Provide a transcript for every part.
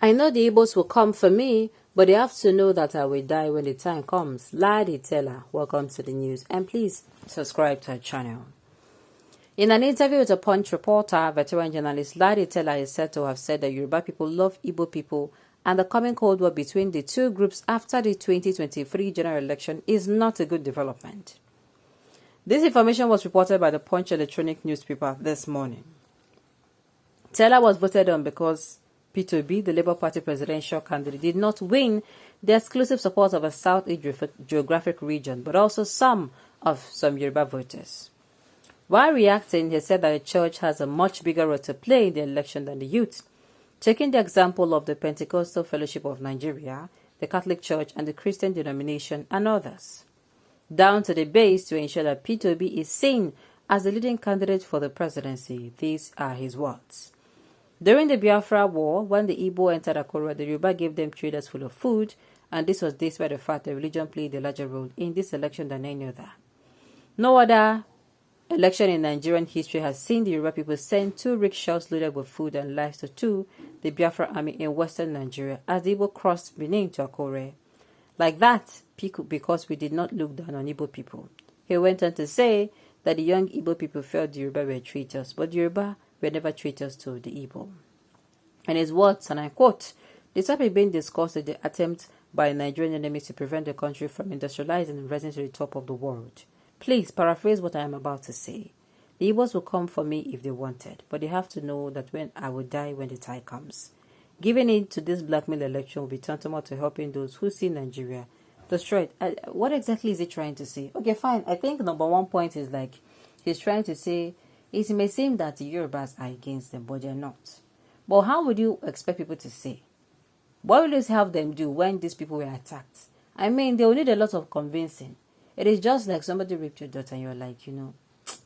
I know the Igbos will come for me, but they have to know that I will die when the time comes. Liadi, Tella, welcome to the news, and please subscribe to our channel. In an interview with a Punch reporter, veteran journalist Liadi Tella is said to have said that Yoruba people love Igbo people, and the coming Cold War between the two groups after the 2023 general election is not a good development. This information was reported by the Punch electronic newspaper this morning. Tella was voted on because P2B, the Labour Party presidential candidate, did not win the exclusive support of a Southeast geographic region, but also some Yoruba voters. While reacting, he said that the church has a much bigger role to play in the election than the youth, taking the example of the Pentecostal Fellowship of Nigeria, the Catholic Church, and the Christian denomination, and others, down to the base to ensure that P2B is seen as the leading candidate for the presidency. These are his words. During the Biafra War, when the Igbo entered Akura, the Yoruba gave them traders full of food, and this was despite the fact that religion played a larger role in this election than any other. No other election in Nigerian history has seen the Yoruba people send 2 rickshaws loaded with food and livestock to the Biafra army in western Nigeria as the Igbo crossed Benin to Akure. Like that, because we did not look down on Igbo people. He went on to say that the young Igbo people felt the Yoruba were traitors, but the Yoruba were never traitors to the Igbo. In his words, and I quote, "The topic being discussed is the attempt by Nigerian enemies to prevent the country from industrializing and rising to the top of the world. Please paraphrase what I am about to say. The Igbos will come for me if they wanted, but they have to know that when I will die when the time comes. Giving in to this blackmail election will be tantamount to helping those who see Nigeria destroyed." What exactly is he trying to say? Okay, fine. I think number one point is like he's trying to say it may seem that the Yorubas are against them, but they're not. But how would you expect people to say? What will you have them do when these people were attacked? I mean, they will need a lot of convincing. It is just like somebody raped your daughter and you're like,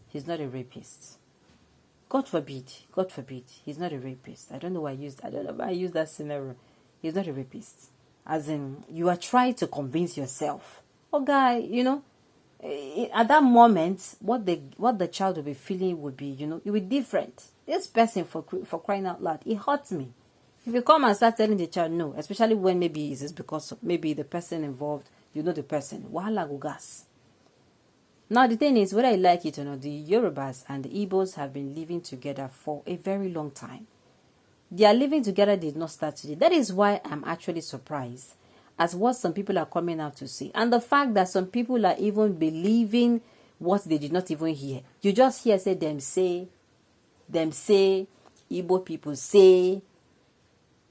he's not a rapist. God forbid, he's not a rapist. I don't know why I used that scenario. He's not a rapist. As in, you are trying to convince yourself. Oh, guy, at that moment, what the child will be feeling would be, it will be different. This person, for crying out loud, it hurts me. If you come and start telling the child no, especially when maybe it's because maybe the person involved, the person, wahala go gas. Now the thing is, whether I like it or not, the Yorubas and the Igbos have been living together for a very long time. Their living together did not start today. That is why I'm actually surprised as what some people are coming out to say. And the fact that some people are even believing what they did not even hear. You just hear them say, Igbo people say,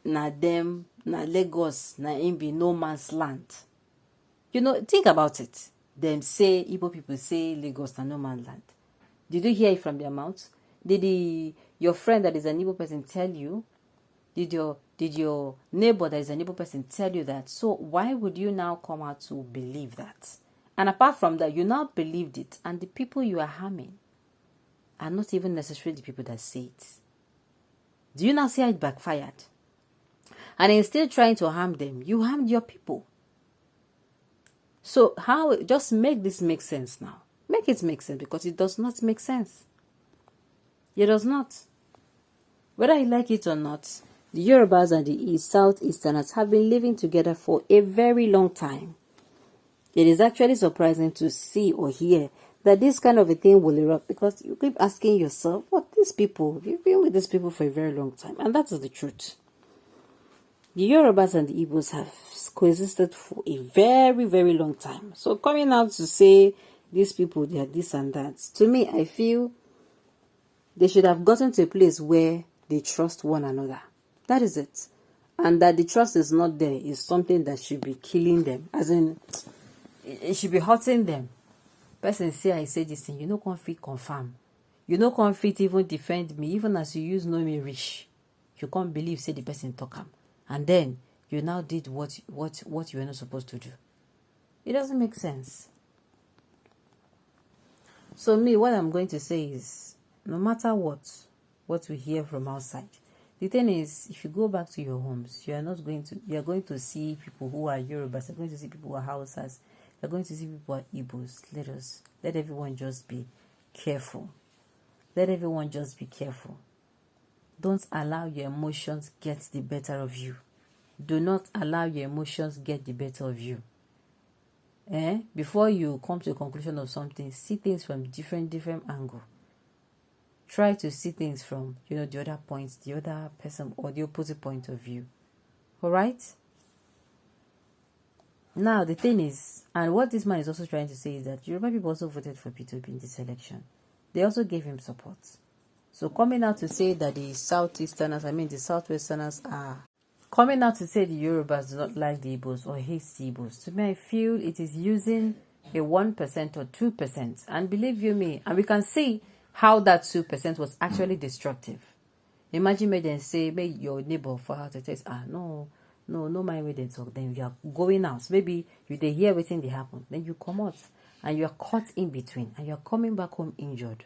na them, na Lagos, na im be no man's land. Think about it. Them say, Igbo people say Lagos na no man's land. Did you hear it from their mouths? Did your friend that is an Igbo person tell you? Did your neighbor that is an Igbo person tell you that? So why would you now come out to believe that? And apart from that, you now believed it, and the people you are harming are not even necessarily the people that say it. Do you now see how it backfired? And instead of trying to harm them, you harmed your people. So just make this make sense now. Make it make sense, because it does not make sense. It does not. Whether you like it or not, the Yorubas and the Southeasterners have been living together for a very long time. It is actually surprising to see or hear that this kind of a thing will erupt, because you keep asking yourself, you've been with these people for a very long time, and that is the truth. The Yorubas and the Igbos have coexisted for a very, very long time. So coming out to say these people, they are this and that, to me, I feel they should have gotten to a place where they trust one another. That is it. And that the trust is not there is something that should be killing them. As in, it should be hurting them. Person say, I say this thing, can't fit confirm. Can't fit even defend me, even as you use know me rich. You can't believe, say the person talk am. And then you now did what you were not supposed to do. It doesn't make sense. So me, what I'm going to say is, no matter what we hear from outside, the thing is, if you go back to your homes, you are going to see people who are Yorubas, you're going to see people who are Hausas, you're going to see people who are Igbos. Let everyone just be careful. Let everyone just be careful. Don't allow your emotions get the better of you. Do not allow your emotions get the better of you. Before you come to a conclusion of something, see things from different angle. Try to see things from, the other points, the other person, or the opposite point of view. All right? Now, the thing is, and what this man is also trying to say is that Yoruba people also voted for P2P in this election. They also gave him support. So coming out to say that the Southwesterners are coming out to say the Yorubas do not like the Igbos or hate the Igbos. To me, I feel it is using a 1% or 2%. And believe you me, and we can see how that 2% was actually destructive. Imagine me then say, make your neighbor for her to test, no mind with them talk. Then you are going out. Maybe you they hear everything they happen. Then you come out and you are caught in between and you are coming back home injured.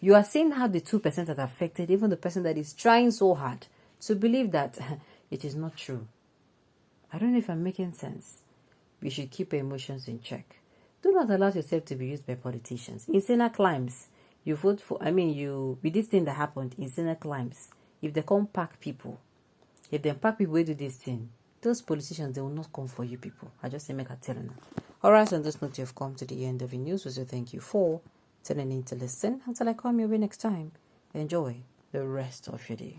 You are seeing how the 2% has affected even the person that is trying so hard to believe that it is not true. I don't know if I'm making sense. We should keep our emotions in check. Do not allow yourself to be used by politicians. In Senate climbs, you vote for, with this thing that happened in Senate climbs, if they come pack people, if they pack people who do this thing, those politicians, they will not come for you people. I just say make a telling them. Alright, on this note, you've come to the end of the news. So thank you for tuning in to listen. Until I come your way next time, enjoy the rest of your day.